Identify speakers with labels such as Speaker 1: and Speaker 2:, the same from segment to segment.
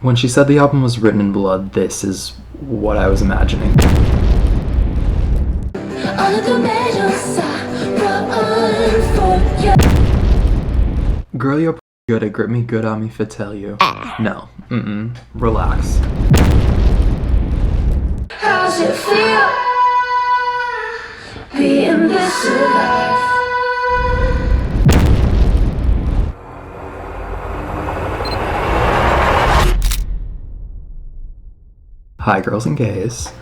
Speaker 1: When she said the album was written in blood, this is what I was imagining. Girl, you're good at grip me good on me for tell you. No, relax.
Speaker 2: How's it feel being this alive?
Speaker 1: Hi girls and gays.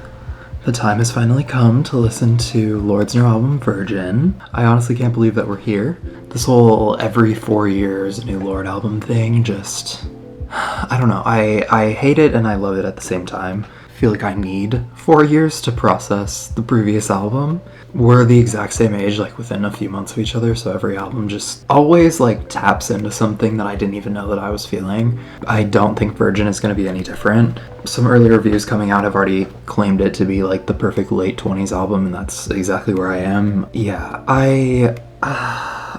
Speaker 1: The time has finally come to listen to Lorde's new album, Virgin. I honestly can't believe that we're here. This whole every 4 years a new Lorde album thing just... I don't know. I hate it and I love it at the same time. I feel like I need 4 years to process the previous album. We're the exact same age, like within a few months of each other, so every album just always like taps into something that I didn't even know that I was feeling. I don't think Virgin is going to be any different. Some early reviews coming out have already claimed it to be like the perfect late 20s album, and that's exactly where I am. Yeah, I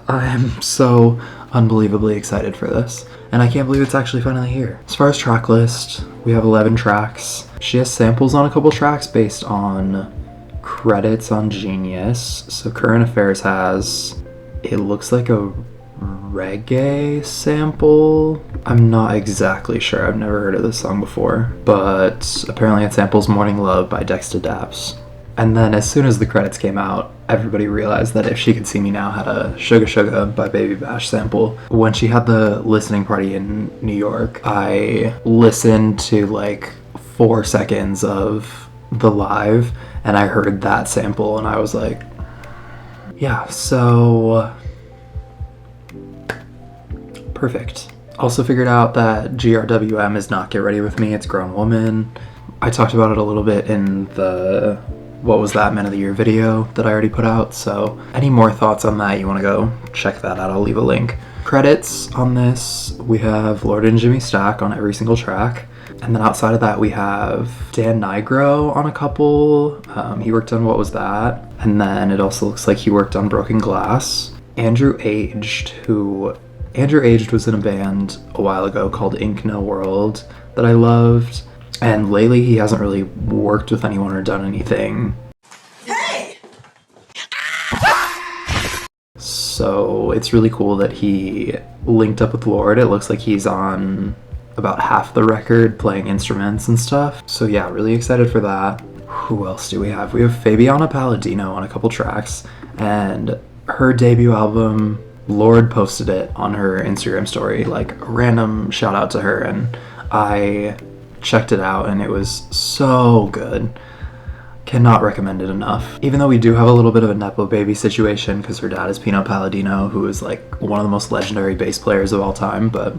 Speaker 1: am so unbelievably excited for this, and I can't believe it's actually finally here. As far as track list, we have 11 tracks. She has samples on a couple tracks based on credits on Genius. So Current Affairs has, it looks like a reggae sample. I'm not exactly sure, I've never heard of this song before, but apparently it samples Morning Love by Dexta Daps. And then as soon as the credits came out, everybody realized that If She Could See Me Now had a Suga Suga by Baby Bash sample. When she had the listening party in New York, I listened to like 4 seconds of the live and I heard that sample and I was like, yeah, so perfect. Also figured out that GRWM is not Get Ready With Me, it's Grown Woman. I talked about it a little bit in the What Was That Men of the Year video that I already put out, so any more thoughts on that, you want to go check that out, I'll leave a link. Credits on this, we have Lorde and Jimmy Stack on every single track. And then outside of that, we have Dan Nigro on a couple. He worked on What Was That? And then it also looks like he worked on Broken Glass. Andrew Aged was in a band a while ago called Ink No World that I loved. And lately he hasn't really worked with anyone or done anything. Hey! So it's really cool that he linked up with Lorde. It looks like he's on about half the record playing instruments and stuff. So yeah, really excited for that. Who else do we have? We have Fabiana Palladino on a couple tracks, and her debut album, Lorde posted it on her Instagram story, like a random shout out to her, and I checked it out and it was so good. Cannot recommend it enough. Even though we do have a little bit of a Nepo baby situation because her dad is Pino Palladino, who is like one of the most legendary bass players of all time, but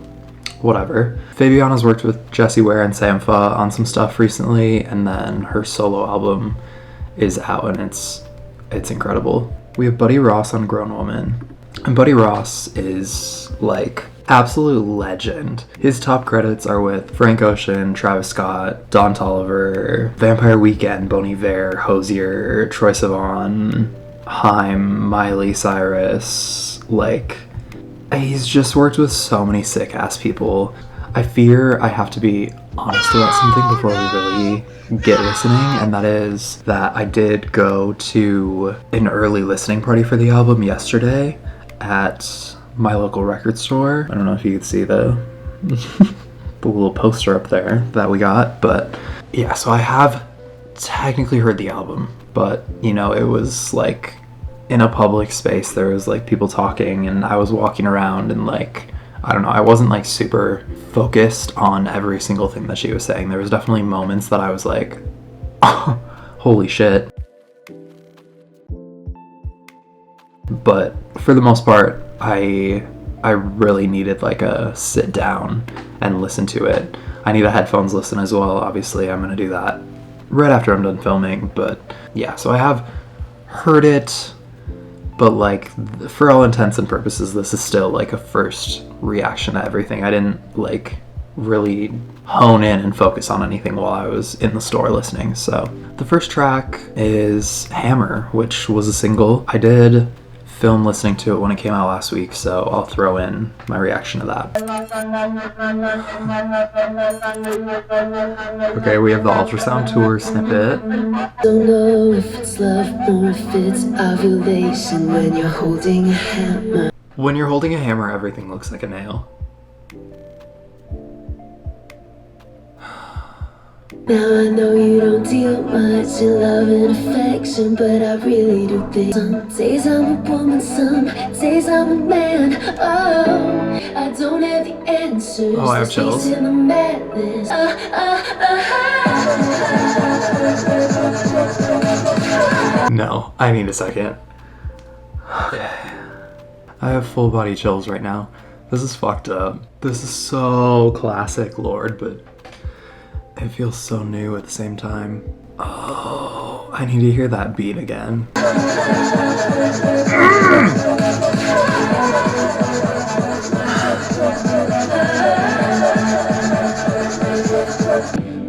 Speaker 1: whatever. Fabiana's worked with Jessie Ware and Sampha on some stuff recently, and then her solo album is out and it's incredible. We have Buddy Ross on Grown Woman, and Buddy Ross is like absolute legend. His top credits are with Frank Ocean, Travis Scott, Don Toliver, Vampire Weekend, Bon Iver, Hozier, Troye Sivan, Haim, Miley Cyrus, like he's just worked with so many sick ass people. I fear I have to be honest about something before we really get listening, and that is that I did go to an early listening party for the album yesterday at my local record store. I don't know if you could see the little poster up there that we got, but yeah, so I have technically heard the album, but you know, it was like in a public space. There was like people talking and I was walking around and like, I don't know, I wasn't like super focused on every single thing that she was saying. There was definitely moments that I was like, oh, holy shit. But for the most part, I really needed like a sit down and listen to it. I need a headphones listen as well. Obviously, I'm gonna do that right after I'm done filming. But yeah, so I have heard it, but like for all intents and purposes, this is still like a first reaction to everything. I didn't like really hone in and focus on anything while I was in the store listening. So the first track is Hammer, which was a single. I did film listening to it when it came out last week, so I'll throw in my reaction to that. Okay, we have the ultrasound tour snippet.
Speaker 3: Don't know if it's love or if it's ovulation when you're holding a hammer.
Speaker 1: When you're holding a hammer, everything looks like a nail.
Speaker 3: Now I know you don't deal much in love and affection, but I really do think some days I'm a woman, some days I'm a man. Oh, I don't have the answers.
Speaker 1: Oh, I have chills.
Speaker 3: In the madness.
Speaker 1: No, I need a second. Okay. I have full body chills right now. This is fucked up. This is so classic Lorde, but it feels so new at the same time. Oh, I need to hear that beat again.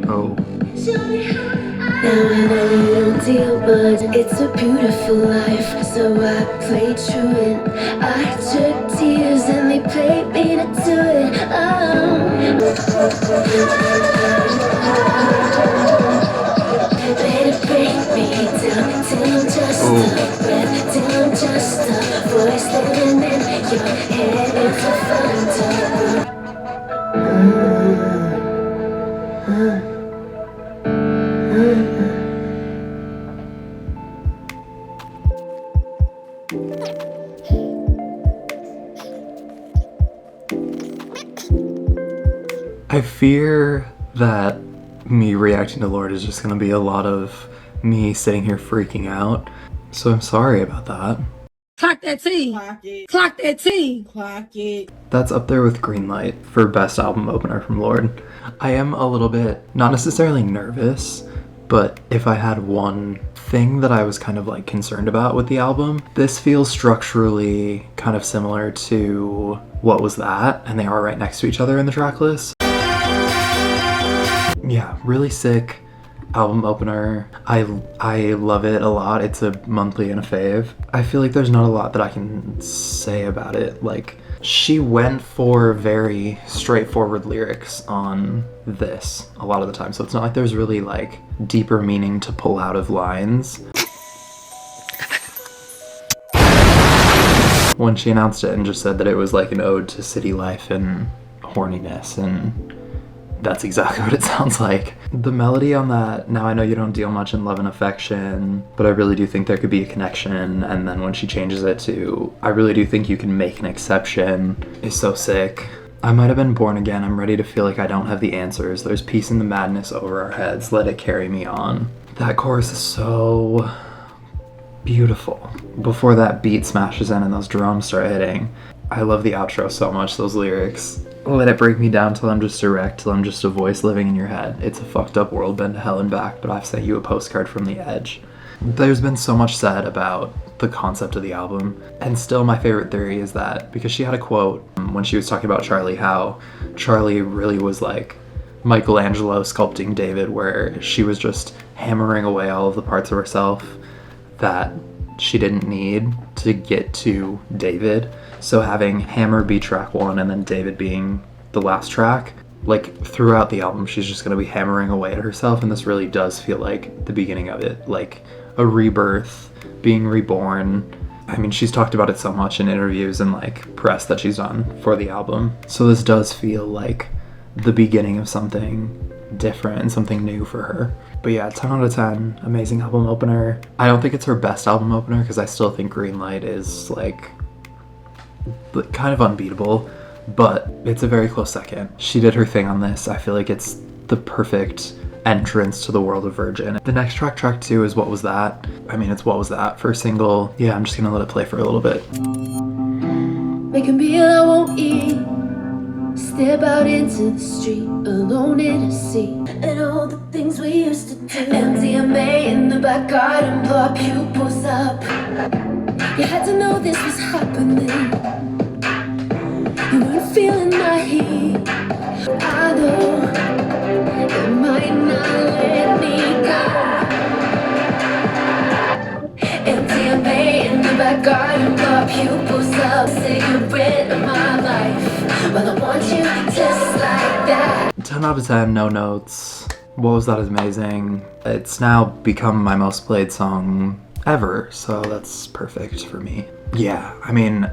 Speaker 1: Oh.
Speaker 3: Now I know you don't deal much. It's a beautiful life, so I played truant. I took tears and they paid me to do it. Let it break me down till I'm just a breath, till I'm just a voice living in your head. It's a thunder.
Speaker 1: I fear that me reacting to Lorde is just gonna be a lot of me sitting here freaking out. So I'm sorry about that.
Speaker 4: Clock that T.
Speaker 5: Clock it.
Speaker 4: Clock that T.
Speaker 5: Clock it.
Speaker 1: That's up there with Greenlight for best album opener from Lorde. I am a little bit, not necessarily nervous, but if I had one thing that I was kind of like concerned about with the album, this feels structurally kind of similar to What Was That? And they are right next to each other in the track list. Yeah, really sick album opener. I love it a lot. It's a monthly and a fave. I feel like there's not a lot that I can say about it. Like, she went for very straightforward lyrics on this a lot of the time, so it's not like there's really like deeper meaning to pull out of lines. When she announced it and just said that it was like an ode to city life and horniness, and that's exactly what it sounds like. The melody on that, now I know you don't deal much in love and affection, but I really do think there could be a connection, and then when she changes it to, I really do think you can make an exception, is so sick. I might have been born again, I'm ready to feel like I don't have the answers. There's peace in the madness over our heads, let it carry me on. That chorus is so beautiful. Before that beat smashes in and those drums start hitting, I love the outro so much, those lyrics. Let it break me down till I'm just a wreck, till I'm just a voice living in your head. It's a fucked up world, been to hell and back, but I've sent you a postcard from the edge. There's been so much said about the concept of the album, and still my favorite theory is that, because she had a quote when she was talking about Charlie, how Charlie really was like Michelangelo sculpting David, where she was just hammering away all of the parts of herself that she didn't need to get to David. So having Hammer be track 1 and then David being the last track, like throughout the album she's just going to be hammering away at herself, and this really does feel like the beginning of it, like a rebirth, being reborn. I mean, she's talked about it so much in interviews and like press that she's done for the album. So this does feel like the beginning of something different and something new for her. But yeah, 10 out of 10, amazing album opener. I don't think it's her best album opener because I still think Greenlight is like kind of unbeatable, but it's a very close second. She did her thing on this. I feel like it's the perfect entrance to the world of Virgin. The next track, track 2, is What Was That? I mean, it's What Was That for a single. Yeah, I'm just gonna let it play for a little bit.
Speaker 3: Make a meal I won't eat. Step out into the street, alone in a seat. And all the things we used to do. MDMA in the back garden, blow our pupils up. You had to know this was happening. You weren't feeling my heat. I know you might not let me go. MDMA in the back garden, blow our
Speaker 1: 10 out of 10, no notes. What Was That is amazing. It's now become my most played song ever, so that's perfect for me. Yeah, I mean,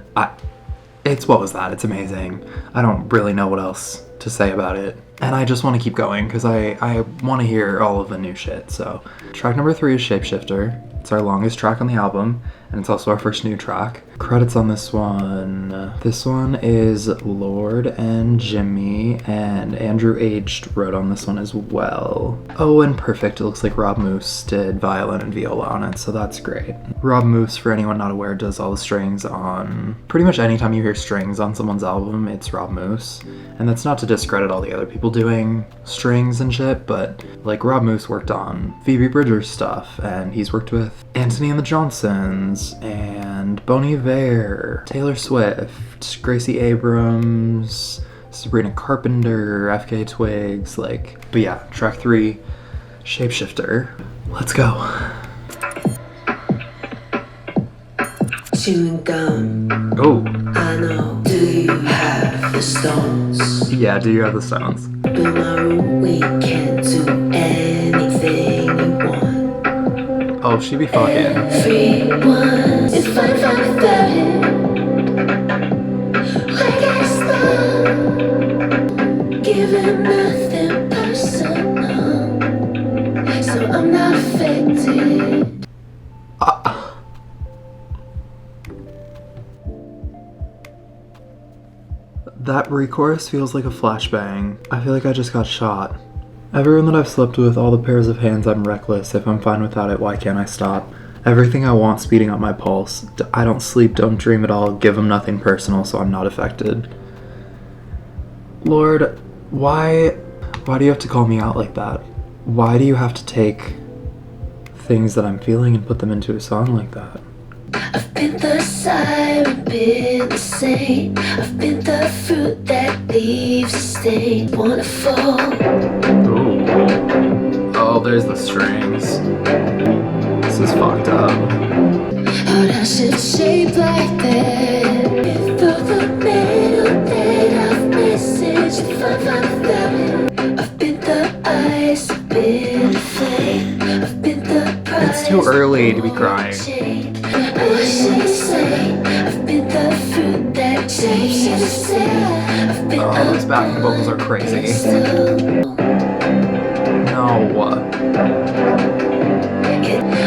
Speaker 1: it's What Was That? It's amazing. I don't really know what else to say about it. And I just want to keep going because I want to hear all of the new shit. So track number 3 is Shapeshifter. It's our longest track on the album, and it's also our first new track. Credits on this one. This one is Lorde and Jimmy, and Andrew H. wrote on this one as well. Oh, and perfect. It looks like Rob Moose did violin and viola on it, so that's great. Rob Moose, for anyone not aware, does all the strings on... Pretty much anytime you hear strings on someone's album, it's Rob Moose. And that's not to discredit all the other people doing strings and shit, but like Rob Moose worked on Phoebe Bridgers stuff, and he's worked with Anthony and the Johnsons, and Bon Iver, Taylor Swift, Gracie Abrams, Sabrina Carpenter, FK Twigs, like... But yeah, track 3, Shapeshifter. Let's go.
Speaker 3: Chewing gum,
Speaker 1: Oh.
Speaker 3: I know. Do you have the stones?
Speaker 1: Yeah, do you have the sounds?
Speaker 3: In my room, we can do anything you want.
Speaker 1: Oh, she be fucking.
Speaker 3: Everyone is fine without him. Why can't stop? Giving nothing personal, so I'm not affected.
Speaker 1: That pre-chorus feels like a flashbang. I feel like I just got shot. Everyone that I've slept with, all the pairs of hands, I'm reckless. If I'm fine without it, why can't I stop? Everything I want speeding up my pulse. I don't sleep, don't dream at all, give them nothing personal, so I'm not affected. Lord, why do you have to call me out like that? Why do you have to take things that I'm feeling and put them into a song like that?
Speaker 3: I've been the siren, been the saint. I've been the fruit that leaves a stain. Wanna fall.
Speaker 1: Ooh. Oh, there's the strings. This is fucked up.
Speaker 3: How does it shape like that? Through the middle that I've messaged. If I'm fine without it. I've been the ice, I've been the flame. I've been the prize.
Speaker 1: It's too early to be crying.
Speaker 3: What should I say? I've been the fruit that changes. I've been
Speaker 1: Oh, those backing vocals are crazy. No.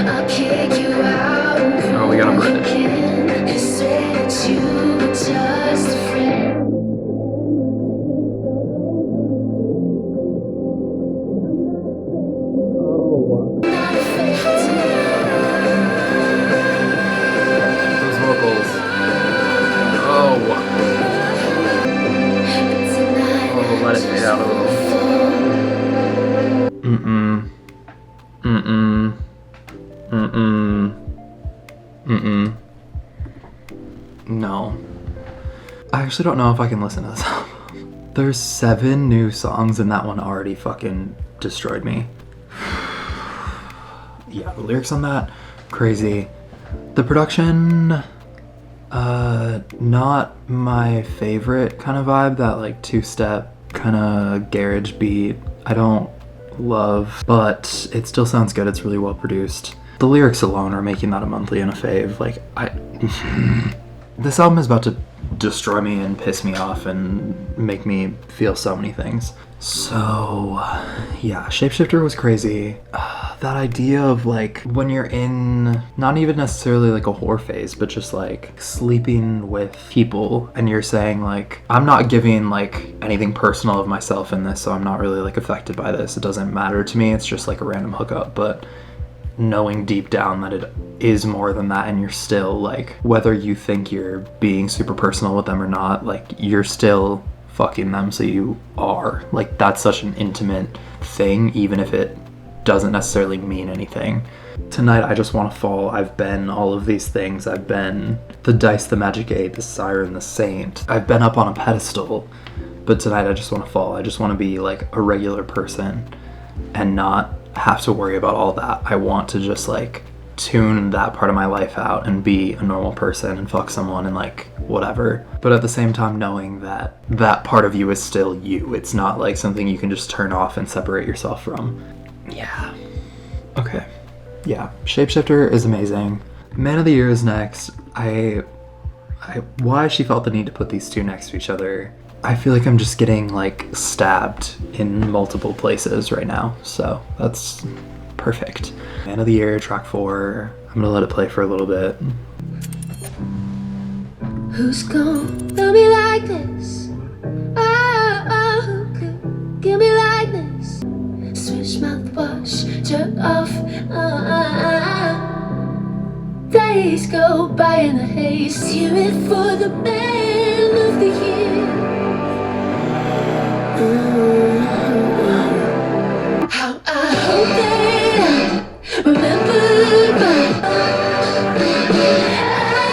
Speaker 3: I'll kick you out.
Speaker 1: Oh, we got a bridge.
Speaker 3: You said that you were just a friend. Not affected.
Speaker 1: Those vocals. Oh. Oh, let it fade out a little. Mm-mm. Mm-mm. Mm-mm. Mm-mm. No. I actually don't know if I can listen to this album. There's 7 new songs and that one already fucking destroyed me. Yeah, the lyrics on that, crazy. The production, not my favorite kind of vibe, that like 2-step kind of garage beat. I don't love, but it still sounds good. It's really well produced. The lyrics alone are making that a monthly and a fave. Like, this album is about to destroy me and piss me off and make me feel so many things. So, yeah, Shapeshifter was crazy. That idea of like when you're in not even necessarily like a whore phase, but just like sleeping with people and you're saying like, I'm not giving like anything personal of myself in this, so I'm not really like affected by this. It doesn't matter to me. It's just like a random hookup, but knowing deep down that it is more than that, and you're still like, whether you think you're being super personal with them or not, like you're still fucking them, so you are. Like, that's such an intimate thing, even if it doesn't necessarily mean anything. Tonight I just want to fall. I've been all of these things. I've been the dice, the magic 8, the siren, the saint. I've been up on a pedestal, but tonight I just want to fall. I just want to be like a regular person and not have to worry about all that. I want to just like tune that part of my life out and be a normal person and fuck someone and like whatever. But at the same time knowing that that part of you is still you. It's not like something you can just turn off and separate yourself from. Yeah. Okay. Yeah. Shapeshifter is amazing. Man of the Year is next. Why she felt the need to put these two next to each other. I feel like I'm just getting like stabbed in multiple places right now. So that's perfect. Man of the Year, track 4. I'm gonna let it play for a little bit.
Speaker 3: Who's gonna love me like this? Who could give me like this? Switch mouthwash, jerk off. Days go by in a haze. Hear it for the man of the year. How I hope that I remember my I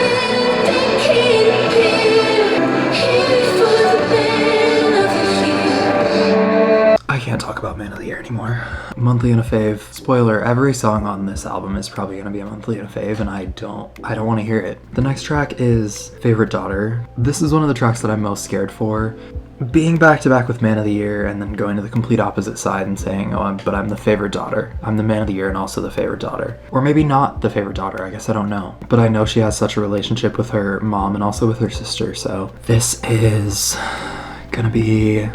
Speaker 3: didn't think he'd appear. Here for the man of the year.
Speaker 1: I can't talk about Man of the Year anymore. Monthly and a fave. Spoiler, every song on this album is probably gonna be a monthly and a fave, and I don't want to hear it. The next track is Favorite Daughter. This is one of the tracks that I'm most scared for. Being back to back with Man of the Year and then going to the complete opposite side and saying, oh, but I'm the favorite daughter. I'm the Man of the Year and also the favorite daughter. Or maybe not the favorite daughter, I guess I don't know. But I know she has such a relationship with her mom and also with her sister, so this is gonna be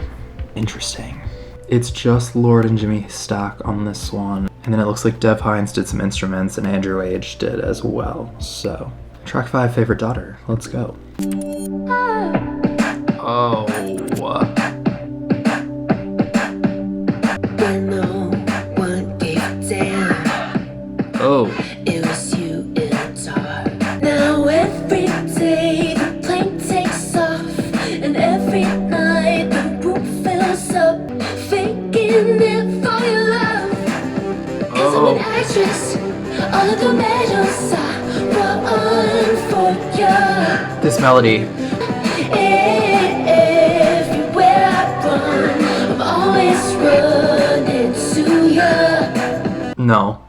Speaker 1: interesting. It's just Lorde and Jimmy Stack on this one. And then it looks like Dev Hynes did some instruments and Andrew H did as well. So, track 5, Favorite Daughter. Let's go. Oh.
Speaker 3: When no one gave a damn,
Speaker 1: Oh.
Speaker 3: it was you in the dark. Now every day the plane takes off, and every night the room fills up, faking it for your love. 'Cause I'm an actress, all of the medals I won for you.
Speaker 1: This melody.
Speaker 3: Everywhere I run, I'm always running to you.
Speaker 1: No.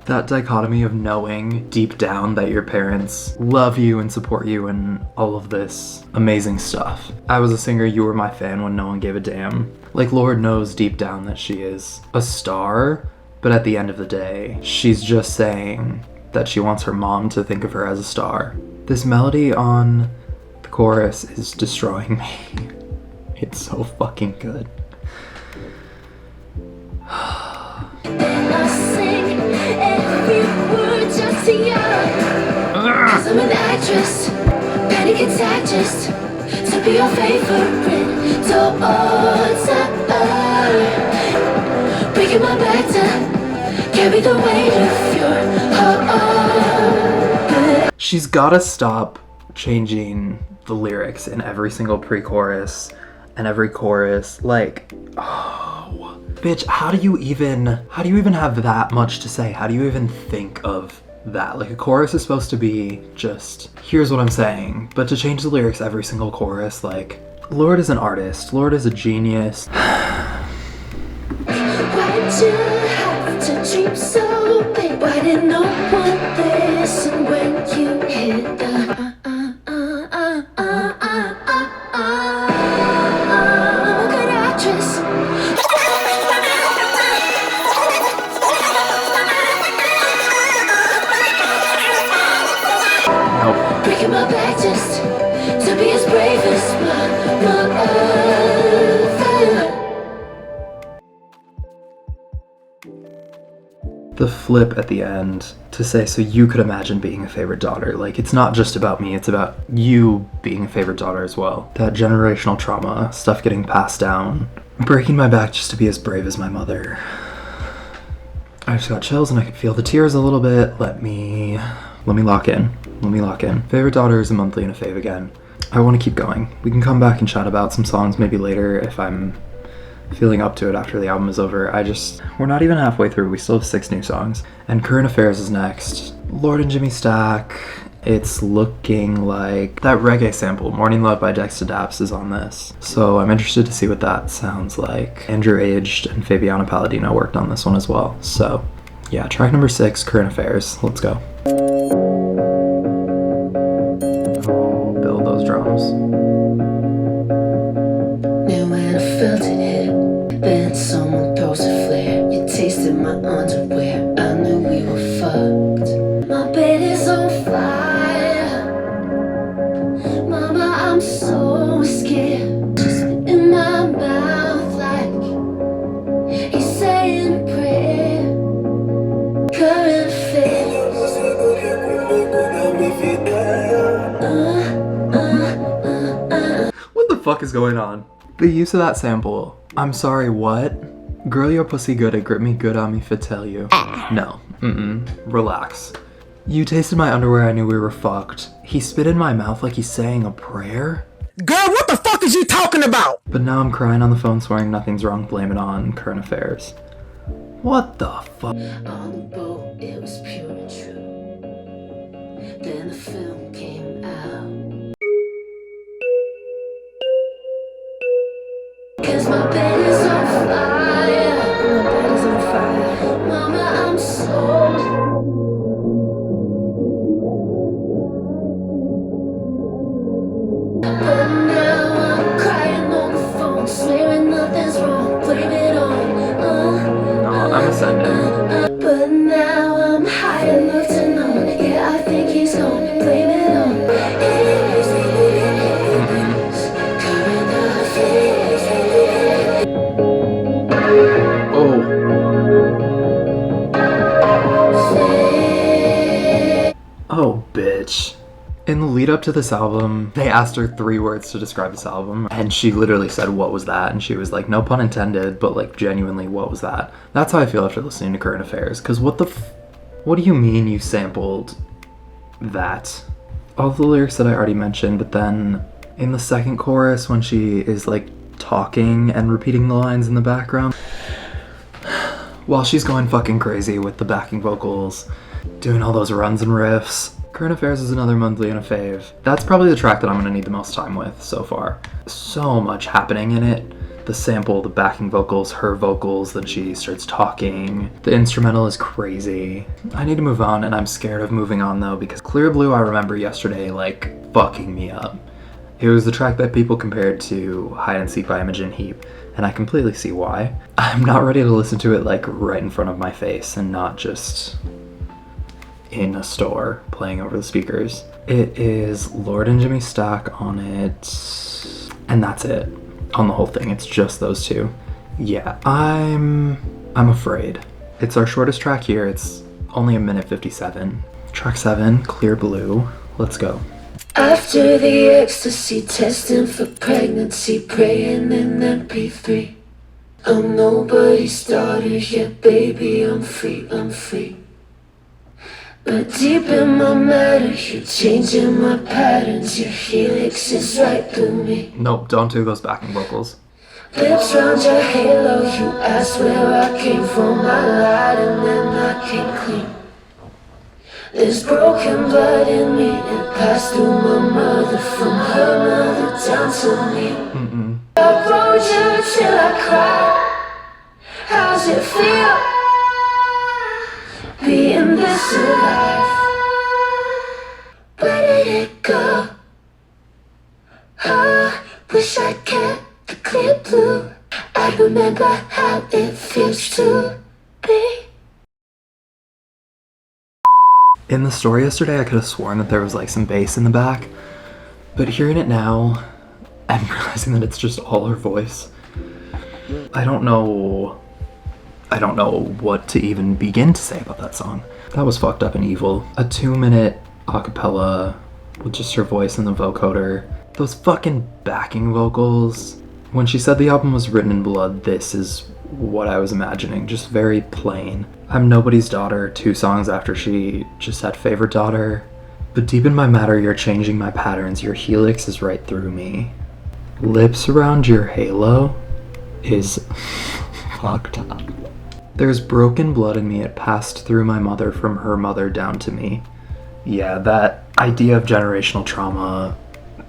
Speaker 1: That dichotomy of knowing deep down that your parents love you and support you and all of this amazing stuff. I was a singer, you were my fan when no one gave a damn. Like, Lorde knows deep down that she is a star, but at the end of the day, she's just saying that she wants her mom to think of her as a star. This melody on the chorus is destroying me. It's so fucking good.
Speaker 3: And I sing every word just to you. 'Cause I'm an actress, panic attack just to be your favorite daughter. Breaking my back to carry the weight of your heart.
Speaker 1: She's gotta stop changing the lyrics in every single pre-chorus and every chorus. Like, oh, bitch, how do you even have that much to say? How do you even think of that? Like, a chorus is supposed to be just, here's what I'm saying, but to change the lyrics every single chorus, like, Lorde is an artist. Lorde is a genius.
Speaker 3: Why'd you have to dream so big? Why did no one listen when you hit the I'm a good actress.
Speaker 1: Nope.
Speaker 3: Breaking my back just to be as brave as my mother.
Speaker 1: The flip at the end to say, so you could imagine being a favorite daughter. Like, it's not just about me, it's about you being a favorite daughter as well. That generational trauma, stuff getting passed down. Breaking my back just to be as brave as my mother. I just got chills and I could feel the tears a little bit. Let me lock in. Favorite Daughter is a monthly and a fave again. I want to keep going. We can come back and chat about some songs maybe later if I'm feeling up to it after the album is over. We're not even halfway through. We still have 6 new songs. And Current Affairs is next. Lorde and Jimmy Stack. It's looking like that reggae sample, Morning Love by Dexta Daps, is on this. So I'm interested to see what that sounds like. Andrew Aged and Fabiana Palladino worked on this one as well. So yeah, track number 6, Current Affairs. Let's go. Oh, build those drums.
Speaker 3: And when I felt it hit, then someone throws a flare. You tasted my underwear, I knew we were fucked. My bed is on fire, mama, I'm so scared. Just spit in my mouth like he's saying a prayer. Current affairs.
Speaker 1: What the fuck is going on? The use of that sample. I'm sorry, what? Girl, your pussy good, it grip me good on me fit tell you. No, relax. You tasted my underwear, I knew we were fucked. He spit in my mouth like he's saying a prayer?
Speaker 5: Girl, what the fuck is you talking about?
Speaker 1: But now I'm crying on the phone swearing nothing's wrong, blame it on Current Affairs. What the fuck?
Speaker 3: On the boat, it was pure and true. Then the film came out. 'Cause my bed is on fire. My bed is on fire. Mama, I'm so. But now I'm crying on the phone, swearing nothing's wrong, blame it on.
Speaker 1: No, I'm ascending.
Speaker 3: But now I'm high enough to know. Yeah, I think he's gonna blame it on.
Speaker 1: Oh. Oh, bitch. In the lead up to this album, they asked her 3 words to describe this album, and she literally said, "What was that?" And she was like, no pun intended, but like genuinely, what was that? That's how I feel after listening to Current Affairs, because what do you mean you sampled that? All the lyrics that I already mentioned, but then in the second chorus, when she is like talking and repeating the lines in the background, while she's going fucking crazy with the backing vocals, doing all those runs and riffs. Current Affairs is another monthly and a fave. That's probably the track that I'm gonna need the most time with so far. So much happening in it. The sample, the backing vocals, her vocals, then she starts talking. The instrumental is crazy. I need to move on, and I'm scared of moving on though, because Clear Blue I remember yesterday like fucking me up. It was the track that people compared to Hide and Seek by Imogen Heap, and I completely see why. I'm not ready to listen to it like right in front of my face and not just in a store playing over the speakers. It is Lorde and Jimmy Stack on it, and that's it on the whole thing. It's just those two. Yeah, I'm afraid. It's our shortest track here. It's only 1:57. Track 7, Clear Blue. Let's go.
Speaker 3: After the ecstasy, testing for pregnancy, praying in MP3. I'm nobody's daughter yet, baby, I'm free, I'm free. But deep in my matter, you're changing my patterns. Your helix is right through me.
Speaker 1: Nope, don't do those backing vocals.
Speaker 3: Lips round your halo, you asked where I came from. I lied and then I came clean. There's broken blood in me, it passed through my mother, from her mother down to me. I rode you till I cried. How's it feel being this alive? Where did it go? I wish I kept the clear blue. I remember how it feels to be.
Speaker 1: In the story yesterday, I could have sworn that there was like some bass in the back, but hearing it now and realizing that it's just all her voice, I don't know what to even begin to say about that song. That was fucked up and evil. A 2-minute acapella with just her voice and the vocoder. Those fucking backing vocals. When she said the album was written in blood, this is what I was imagining. Just very plain. I'm Nobody's Daughter, 2 songs after she just had Favorite Daughter. But deep in my matter, you're changing my patterns. Your helix is right through me. Lips around your halo is fucked up. There's broken blood in me. It passed through my mother, from her mother down to me. Yeah, that idea of generational trauma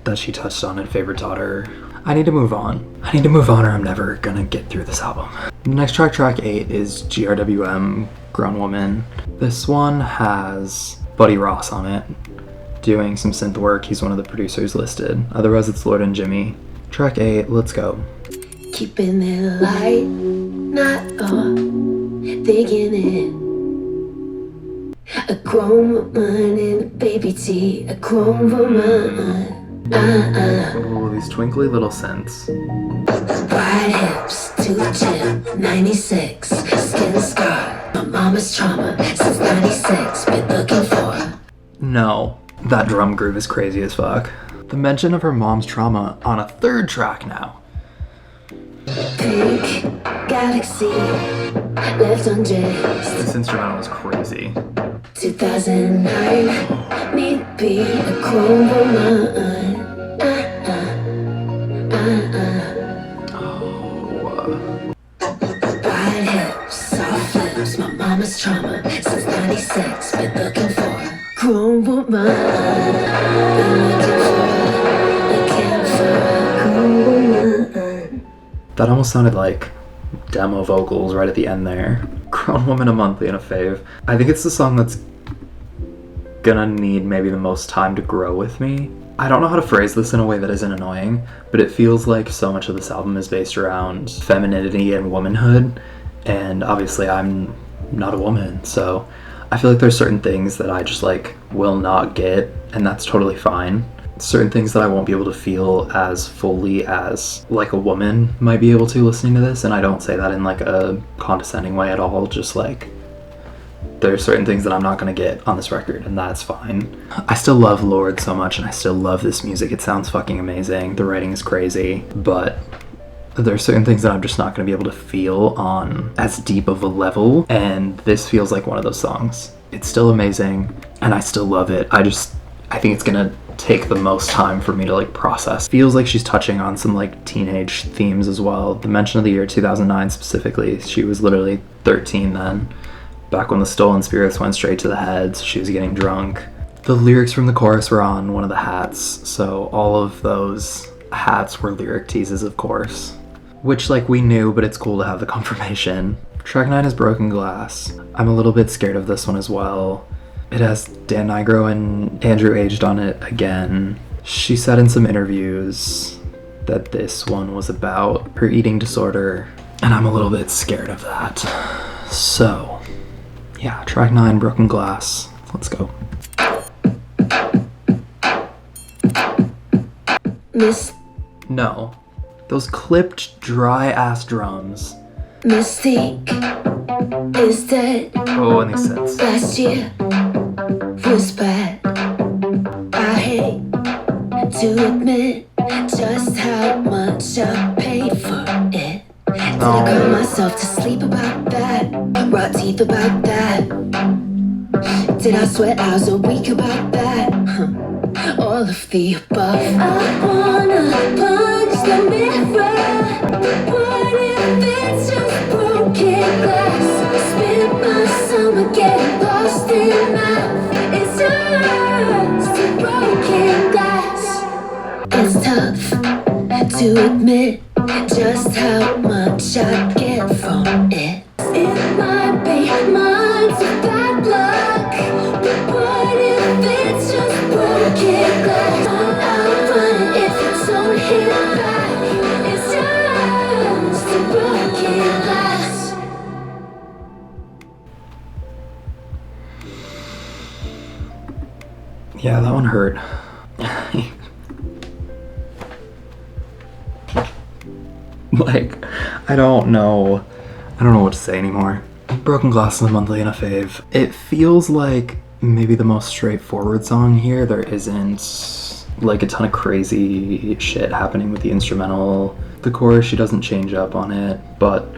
Speaker 1: that she touched on in Favorite Daughter. I need to move on. I need to move on or I'm never gonna get through this album. The next track, track 8, is GRWM, Grown Woman. This one has Buddy Ross on it, doing some synth work. He's one of the producers listed. Otherwise, it's Lorde and Jimmy. Track 8, let's go.
Speaker 3: Keeping it light, not on, digging in. A grown woman in a baby tee, a grown woman.
Speaker 1: Oh, these twinkly little synths.
Speaker 3: Wide hips, to the gym, 96, skin scar. My mama's trauma since 96, been looking for.
Speaker 1: No, that drum groove is crazy as fuck. The mention of her mom's trauma on a third track now.
Speaker 3: Pink galaxy, left undressed.
Speaker 1: This instrumental is crazy.
Speaker 3: 2009, need to be a grown woman. Wide hips, soft lips, my mama's trauma since 96, been looking for a grown woman. Been looking for a grown woman.
Speaker 1: That almost sounded like demo vocals right at the end there. Grown Woman, a monthly and a fave. I think it's the song that's gonna need maybe the most time to grow with me. I don't know how to phrase this in a way that isn't annoying, but it feels like so much of this album is based around femininity and womanhood, and obviously I'm not a woman, so I feel like there's certain things that I just like will not get, and that's totally fine. Certain things that I won't be able to feel as fully as like a woman might be able to listening to this, and I don't say that in like a condescending way at all, just like there's certain things that I'm not going to get on this record, and that's fine. I still love Lorde so much, and I still love this music. It sounds fucking amazing. The writing is crazy, but there's certain things that I'm just not going to be able to feel on as deep of a level, and this feels like one of those songs. It's still amazing, and I still love it. I think it's going to take the most time for me to like process. Feels like she's touching on some like teenage themes as well. The mention of the year 2009 specifically, she was literally 13 then. Back when the stolen spirits went straight to the head, so she was getting drunk. The lyrics from the chorus were on one of the hats, so all of those hats were lyric teases, of course. Which, like, we knew, but it's cool to have the confirmation. Track 9 is Broken Glass. I'm a little bit scared of this one as well. It has Dan Nigro and Andrew Aged on it again. She said in some interviews that this one was about her eating disorder, and I'm a little bit scared of that. So yeah, track 9, Broken Glass. Let's go. No. Those clipped, dry-ass drums.
Speaker 3: Mystique is dead.
Speaker 1: Oh, and these synths.
Speaker 3: Last year was bad. I hate to admit just how much I paid for it. Did I call myself to sleep about that? Raw teeth about that? Did I sweat hours a week about that? All of the above. I wanna punch the mirror. What if it's just broken glass? Spend my summer getting lost in math. It's just a broken glass. It's tough to admit just how much I get from it. It might be months of bad luck, but what if it's just broken glass? I'll run if it don't hit back. It's just a broken glass.
Speaker 1: Yeah, that one hurt. Like, I don't know what to say anymore. Broken Glass is a monthly and a fave. It feels like maybe the most straightforward song here. There isn't like a ton of crazy shit happening with the instrumental. The chorus, she doesn't change up on it, but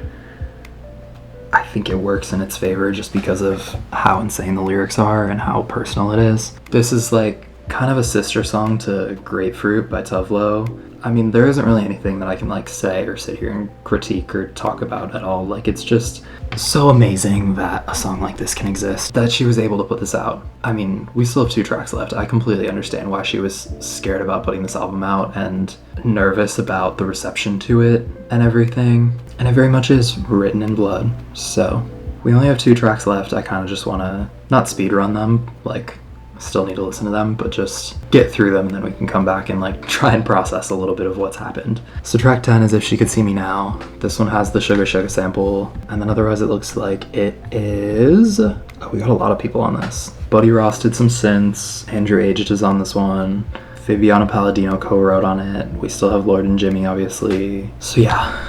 Speaker 1: I think it works in its favor just because of how insane the lyrics are and how personal it is. This is like kind of a sister song to Grapefruit by Tuvlo. I mean, there isn't really anything that I can like say or sit here and critique or talk about at all. Like, it's just so amazing that a song like this can exist, that she was able to put this out. I mean, we still have 2 tracks left. I completely understand why she was scared about putting this album out and nervous about the reception to it and everything. And it very much is written in blood. So we only have 2 tracks left. I kind of just want to not speedrun them, like still need to listen to them, but just get through them, and then we can come back and like try and process a little bit of what's happened. So track 10 is If She Could See Me Now. This one has the Sugar Sugar sample, and then otherwise it looks like it is... Oh, we got a lot of people on this. Buddy Ross did some synths, Andrew Aged is on this one, Viviana Palladino co-wrote on it, we still have Lorde and Jimmy obviously. So yeah,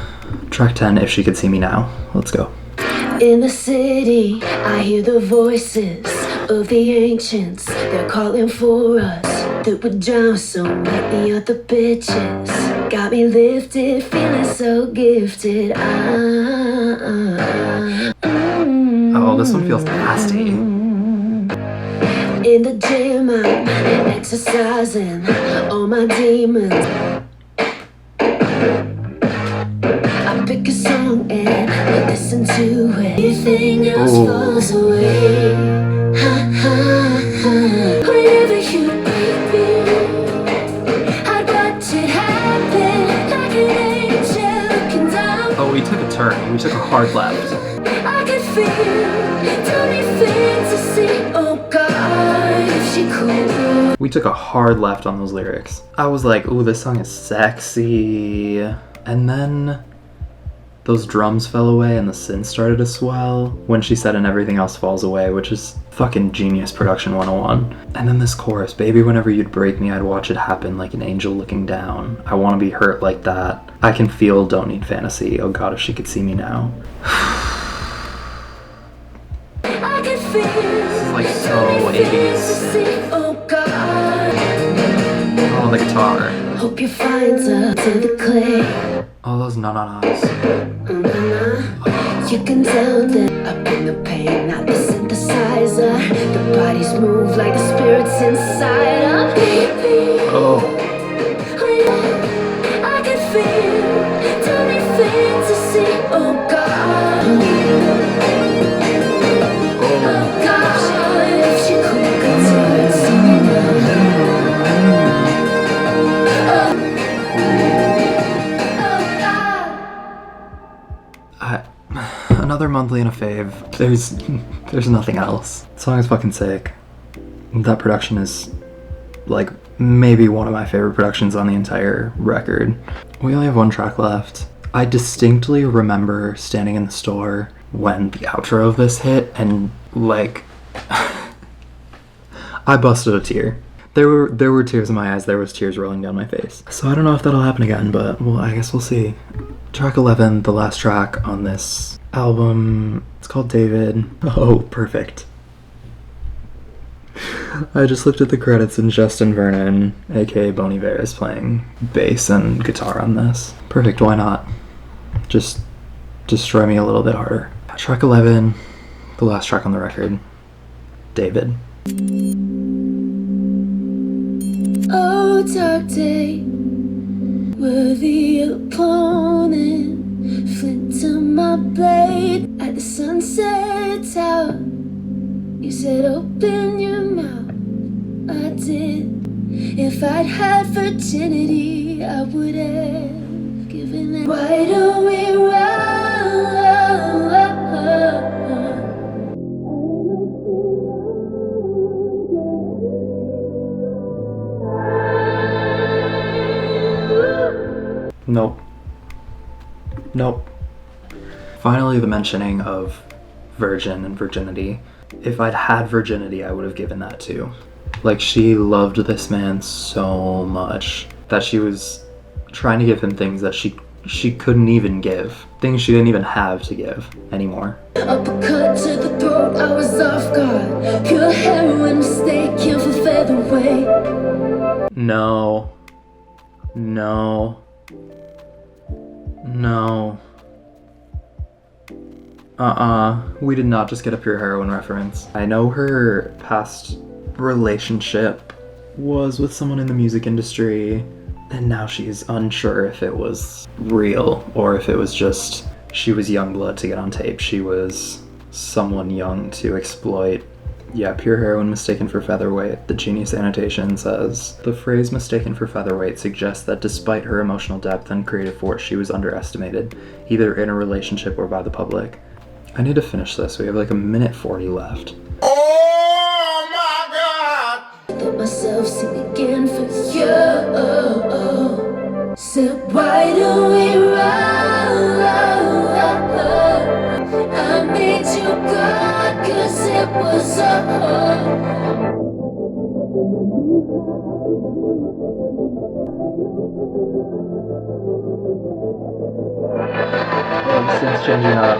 Speaker 1: track 10, If She Could See Me Now. Let's go.
Speaker 3: In the city, I hear the voices of the ancients. They're calling for us that would drown so many other bitches. Got me lifted, feeling so gifted.
Speaker 1: Oh, this one feels nasty.
Speaker 3: In the gym, I'm exercising all my demons. I pick a song and listen to it. Everything else falls away. Ha ha ha. Whenever you break me, I'd watch it happen like an angel looking down.
Speaker 1: Oh, we took a turn. We took a hard left.
Speaker 3: I can feel tiny things to see. Oh God, if she could.
Speaker 1: We took a hard left on those lyrics. I was like, ooh, this song is sexy. And then those drums fell away and the synth started to swell when she said and everything else falls away, which is fucking genius production 101. And then this chorus, baby, whenever you'd break me, I'd watch it happen like an angel looking down. I want to be hurt like that. I can feel, don't need fantasy. Oh God, if she could see me now.
Speaker 3: I can feel
Speaker 1: This is like so 80s.
Speaker 3: oh God.
Speaker 1: Oh, the guitar.
Speaker 3: Hope you find her to the clay.
Speaker 1: Oh, those na-na-nas.
Speaker 3: You can tell that I bring the pain, not the synthesizer. The bodies move like the spirits inside her. Baby,
Speaker 1: Oh.
Speaker 3: I can feel tiny things to see. Oh God. Oh God, if she could see me now.
Speaker 1: Another monthly and a fave. There's nothing else. The song is fucking sick. That production is like maybe one of my favorite productions on the entire record. We only have 1 track left. I distinctly remember standing in the store when the outro of this hit and like I busted a tear. There were tears in my eyes, there was tears rolling down my face. So I don't know if that'll happen again, but well, I guess we'll see. Track 11, the last track on this album, it's called David. Oh, perfect. I just looked at the credits and Justin Vernon, aka Bon Iver, is playing bass and guitar on this. Perfect, why not? Just destroy me a little bit harder. Track 11, the last track on the record, David.
Speaker 3: Oh, dark day, worthy opponent, flint to my blade at the sunset tower. You said open your mouth, I did. If I'd had virginity, I would have given it. Why don't we run?
Speaker 1: Nope. Nope. Finally, the mentioning of virgin and virginity. If I'd had virginity, I would have given that too. Like, she loved this man so much that she was trying to give him things that she couldn't even give. Things she didn't even have to give anymore.
Speaker 3: Uppercut to the throat, I was off guard. Pure heroin mistake, kill for featherweight.
Speaker 1: No. No. No. We did not just get a pure heroin reference. I know her past relationship was with someone in the music industry, And now she's unsure if it was real or if it was just she was young blood to get on tape. She was someone young to exploit. Yeah, pure heroin mistaken for featherweight. The Genius annotation says, the phrase mistaken for featherweight suggests that despite her emotional depth and creative force, she was underestimated, either in a relationship or by the public. I need to finish this. We have like a minute 40 left.
Speaker 5: Oh my God!
Speaker 3: Let myself sing again for you. Said, why do we run? I made you God, cause it was all.
Speaker 1: Oh, this thing's changing up.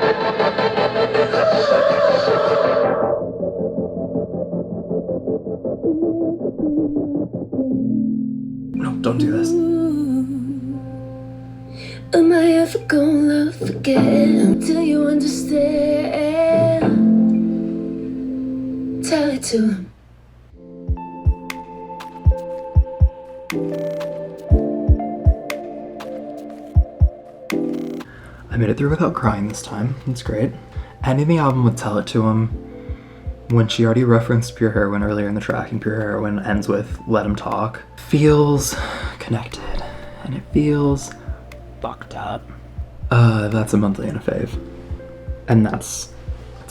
Speaker 1: No, don't do this.
Speaker 3: Am I ever gonna love again until you understand? Tell it to him.
Speaker 1: I made it through without crying this time. That's great. Ending the album with Tell It To Him, when she already referenced Pure Heroin earlier in the track, and Pure Heroin ends with Let Him Talk, feels connected, and it feels fucked up. That's a monthly and a fave. And that's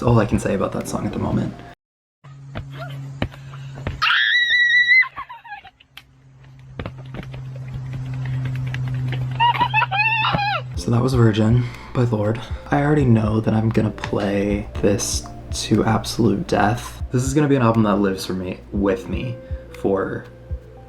Speaker 1: all I can say about that song at the moment. So that was Virgin by Lorde. I already know that I'm gonna play this to absolute death. This is gonna be an album that lives with me for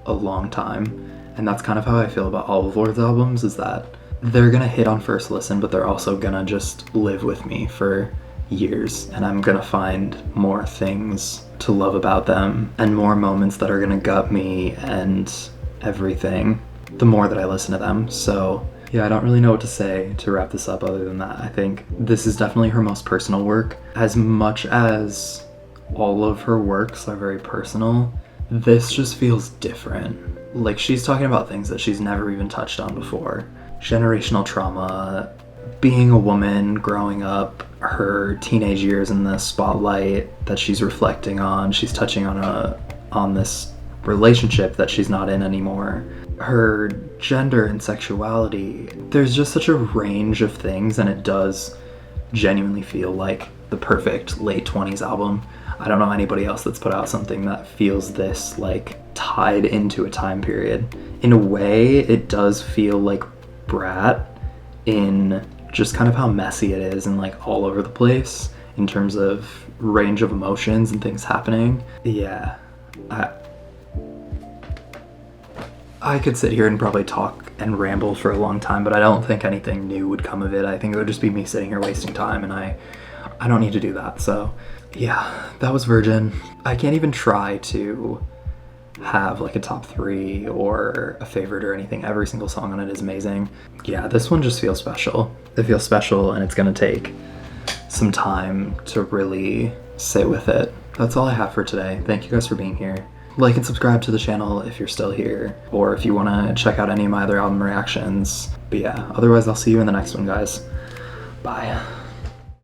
Speaker 1: a long time. And that's kind of how I feel about all of Lorde's albums, is that they're gonna hit on first listen, but they're also gonna just live with me for years. And I'm gonna find more things to love about them and more moments that are gonna gut me and everything the more that I listen to them. So yeah, I don't really know what to say to wrap this up other than that. I think this is definitely her most personal work. As much as all of her works are very personal, this just feels different. Like, she's talking about things that she's never even touched on before. Generational trauma, being a woman, growing up, her teenage years in the spotlight that she's reflecting on. She's touching on this relationship that she's not in anymore. Her gender and sexuality. There's just such a range of things, and it does genuinely feel like the perfect late 20s album. I don't know anybody else that's put out something that feels this like tied into a time period. In a way, it does feel like Brat in just kind of how messy it is and like all over the place in terms of range of emotions and things happening. Yeah, I could sit here and probably talk and ramble for a long time, but I don't think anything new would come of it. I think it would just be me sitting here wasting time, and I don't need to do that. So yeah, that was Virgin. I can't even try to have like a top 3 or a favorite or anything. Every single song on it is amazing. Yeah, this one just feels special. It feels special, and it's gonna take some time to really sit with it. That's all I have for today. Thank you guys for being here. Like and subscribe to the channel if you're still here, or if you want to check out any of my other album reactions. But yeah, otherwise I'll see you in the next one, guys. Bye.